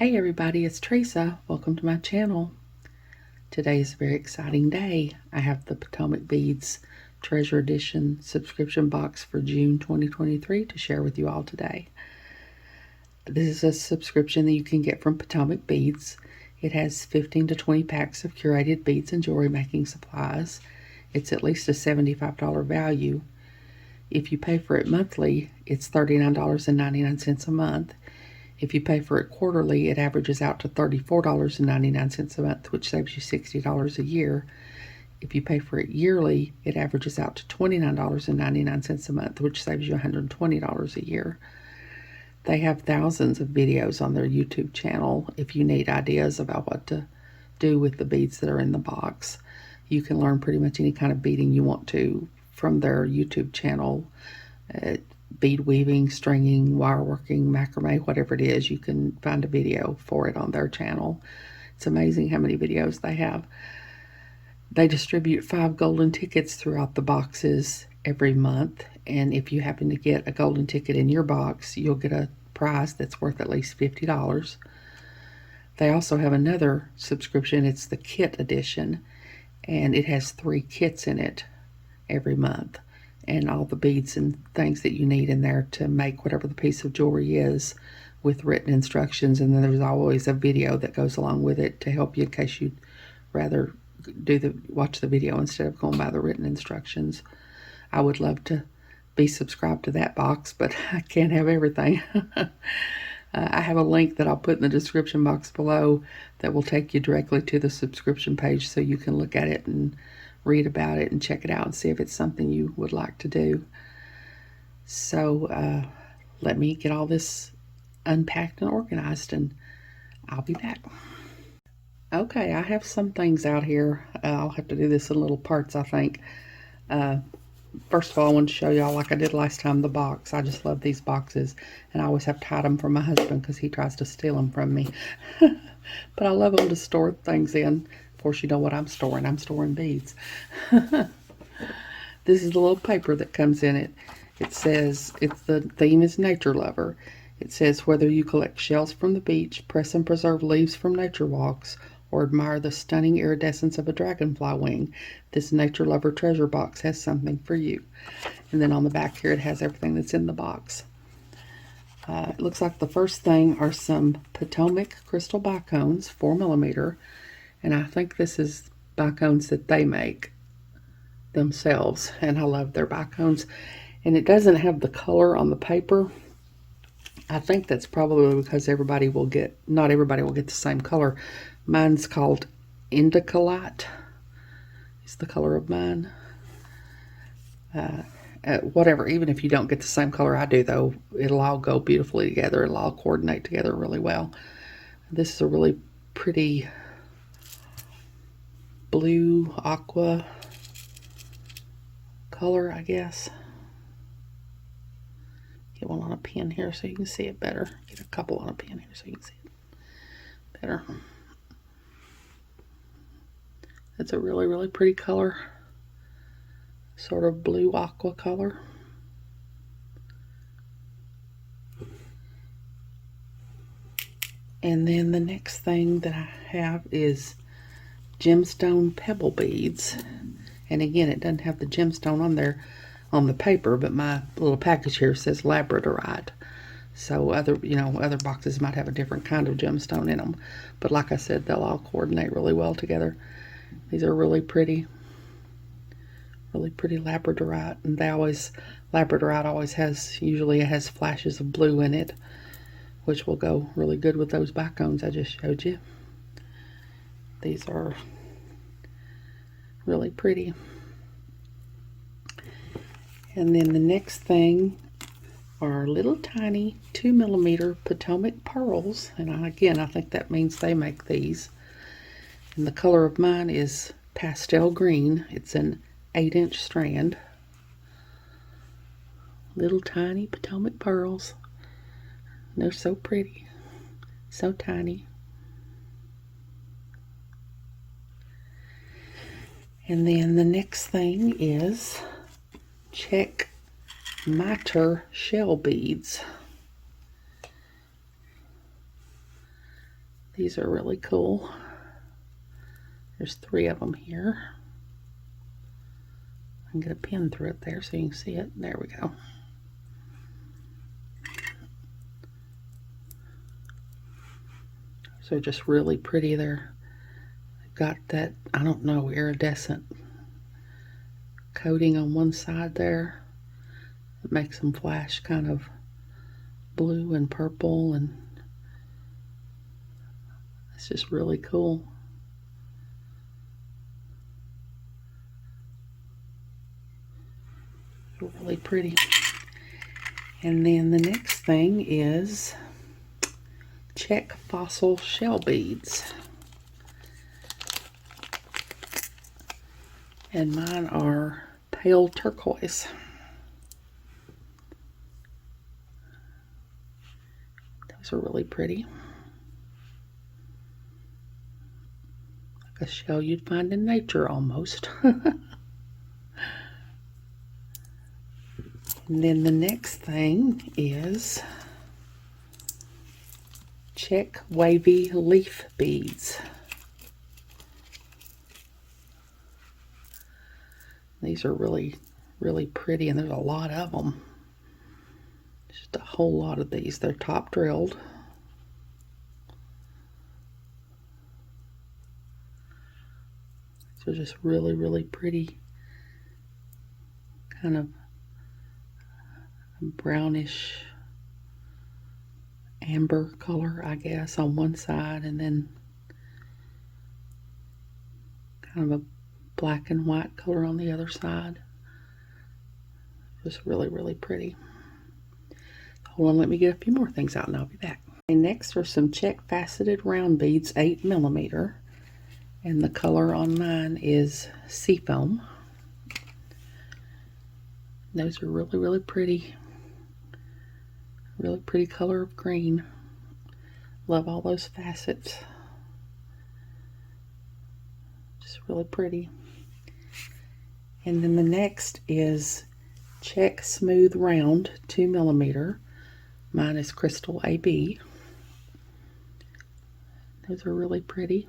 Hey everybody, it's Teresa. Welcome to my channel. Today is a very exciting day. I have the Potomac Beads Treasure Edition subscription box for June 2023 to share with you all today. This is a subscription that you can get from Potomac Beads. It has 15 to 20 packs of curated beads and jewelry making supplies. It's at least a $75 value. If you pay for it monthly, it's $39.99 a month. If you pay for it quarterly, it averages out to $34.99 a month, which saves you $60 a year. If you pay for it yearly, it averages out to $29.99 a month, which saves you $120 a year. They have thousands of videos on their YouTube channel. If you need ideas about what to do with the beads that are in the box, you can learn pretty much any kind of beading you want to from their YouTube channel. Bead weaving, stringing, wire working, macrame, whatever it is, you can find a video for it on their channel. It's amazing how many videos they have. They distribute 5 golden tickets throughout the boxes every month, and if you happen to get a golden ticket in your box, you'll get a prize that's worth at least $50. They also have another subscription. It's the kit edition, and it has 3 kits in it every month, and all the beads and things that you need in there to make whatever the piece of jewelry is, with written instructions. And then there's always a video that goes along with it to help you in case you'd rather watch the video instead of going by the written instructions. I would love to be subscribed to that box, but I can't have everything. I have a link that I'll put in the description box below that will take you directly to the subscription page so you can look at it and read about it and check it out and see if it's something you would like to do. So let me get all this unpacked and organized, and I'll be back. Okay, I have some things out here. I'll have to do this in little parts, I think. First of all, I want to show y'all, like I did last time, the box. I just love these boxes, and I always have to hide them from my husband because he tries to steal them from me. But I love them to store things in. Of course, you know what I'm storing. I'm storing beads. This is the little paper that comes in it. It says, the theme is Nature Lover. It says, whether you collect shells from the beach, press and preserve leaves from nature walks, or admire the stunning iridescence of a dragonfly wing, this Nature Lover treasure box has something for you. And then on the back here, it has everything that's in the box. It looks like the first thing are some Potomac crystal bicones, 4mm. And I think this is bicones that they make themselves. And I love their bicones. And it doesn't have the color on the paper. I think that's probably because not everybody will get the same color. Mine's called Indica Light. It's the color of mine. Whatever, even if you don't get the same color I do, though, it'll all go beautifully together. It'll all coordinate together really well. This is a really pretty blue aqua color, I guess. Get one on a pin here so you can see it better. Get a couple on a pin here so you can see it better. It's a really, really pretty color. Sort of blue aqua color. And then the next thing that I have is gemstone pebble beads. And again, it doesn't have the gemstone on there on the paper, but my little package here says labradorite. So other boxes might have a different kind of gemstone in them, but like I said, they'll all coordinate really well together. These are really pretty labradorite, and labradorite usually has flashes of blue in it, which will go really good with those bicones I just showed you. These are really pretty. And then the next thing are little tiny 2mm Potomac Pearls. And again, I think that means they make these. And the color of mine is pastel green. It's an 8-inch strand. Little tiny Potomac Pearls. They're so pretty. So tiny. And then the next thing is check miter shell beads. These are really cool. There's 3 of them here. I can get a pin through it there so you can see it. There we go. So just really pretty. They've got that, I don't know, iridescent coating on one side there. It makes them flash kind of blue and purple, and it's just really cool. Really pretty. And then the next thing is check fossil shell beads. And mine are pale turquoise. Those are really pretty. Like a shell you'd find in nature almost. And then the next thing is check wavy leaf beads. These are really, really pretty, and there's a lot of them. Just a whole lot of these. They're top drilled. So just really, really pretty. Kind of brownish amber color, I guess, on one side, and then kind of a black and white color on the other side. Just really, really pretty. Hold on, let me get a few more things out and I'll be back. And next are some check faceted round beads, 8mm, and the color on mine is seafoam. Those are really, really pretty. Really pretty color of green. Love all those facets. Just really pretty. And then the next is check smooth round 2mm. Mine is crystal AB. Those are really pretty.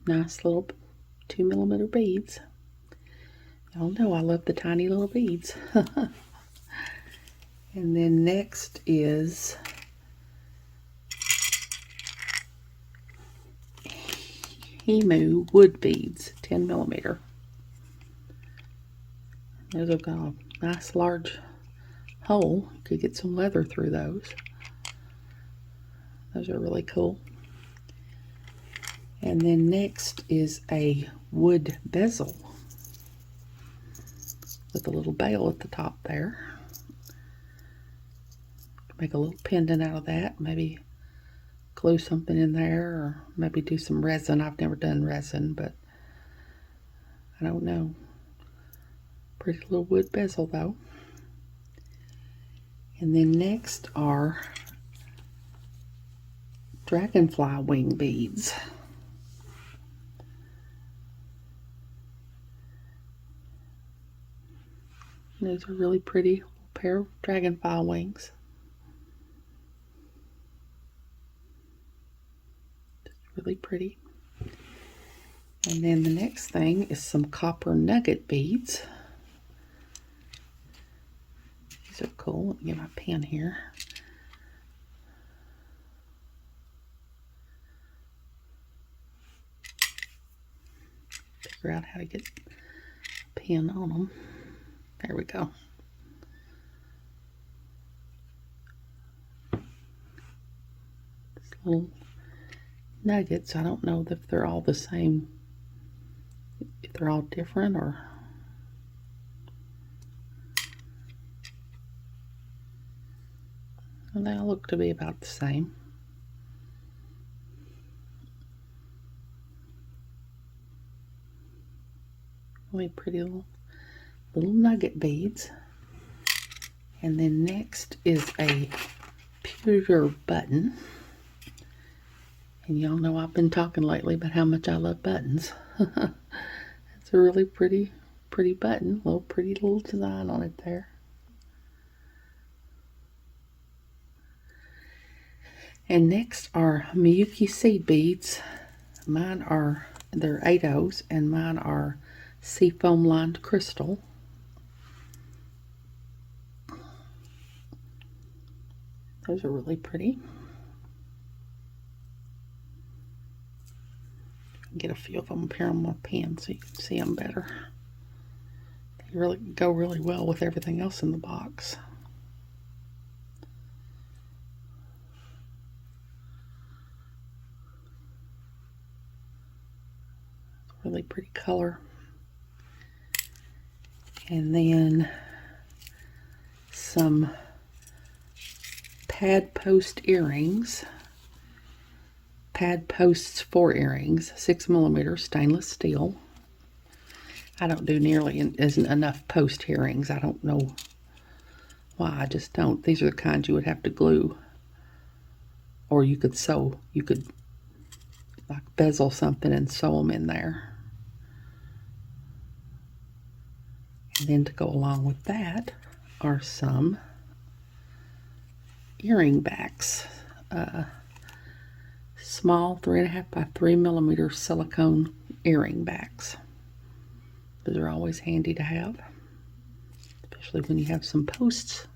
Nice little 2mm beads. Y'all know I love the tiny little beads. And then next is Chemo wood beads, 10mm. Those have got a nice large hole. You could get some leather through those. Those are really cool. And then next is a wood bezel with a little bale at the top there. Make a little pendant out of that. Maybe glue something in there, or maybe do some resin. I've never done resin, but I don't know. Pretty little wood bezel though. And then next are Dragonfly wing beads. Those are really pretty. A pair of dragonfly wings. Really pretty. And then the next thing is some copper nugget beads. These are cool. Let me get my pen here. Figure out how to get a pen on them. There we go. This little nuggets. I don't know if they're all the same, if they're all different, or well, they all look to be about the same. Really pretty little nugget beads. And then next is a Cougar Button. And y'all know I've been talking lately about how much I love buttons. It's a really pretty button. Pretty little design on it there. And next are Miyuki seed beads. They're 8/0s, and mine are seafoam lined crystal. Those are really pretty. Get a few of them up here on my pen so you can see them better. They really go really well with everything else in the box. Really pretty color. And then some pad post earrings. Pad posts for earrings, 6mm stainless steel. I don't do nearly enough post earrings. I don't know why, I just don't. These are the kinds you would have to glue, or you could sew. You could like bezel something and sew them in there. And then to go along with that are some earring backs. Small 3.5 by 3mm silicone earring backs. Those are always handy to have, especially when you have some posts.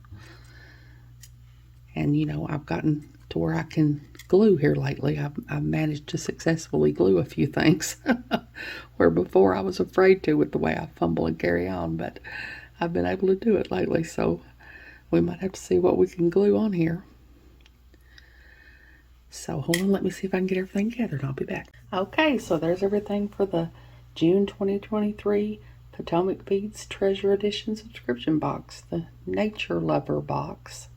And you know, I've gotten to where I can glue here lately. I've managed to successfully glue a few things where before I was afraid to with the way I fumble and carry on, but I've been able to do it lately, so we might have to see what we can glue on here. So hold on, let me see if I can get everything gathered. I'll be back. Okay, so there's everything for the June 2023 Potomac Beads Treasure Edition subscription box, the Nature Lover box.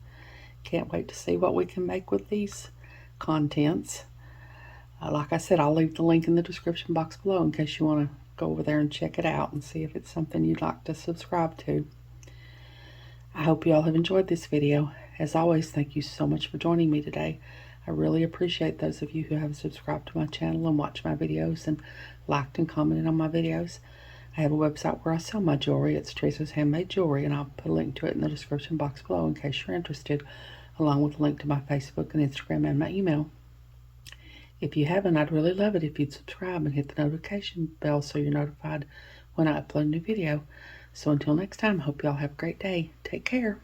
Can't wait to see what we can make with these contents. Like I said, I'll leave the link in the description box below in case you want to go over there and check it out and see if it's something you'd like to subscribe to. I hope you all have enjoyed this video. As always, thank you so much for joining me today. I really appreciate those of you who have subscribed to my channel and watched my videos and liked and commented on my videos. I have a website where I sell my jewelry. It's Teresa's Handmade Jewelry, and I'll put a link to it in the description box below in case you're interested, along with a link to my Facebook and Instagram and my email. If you haven't, I'd really love it if you'd subscribe and hit the notification bell so you're notified when I upload a new video. So until next time, I hope y'all have a great day. Take care.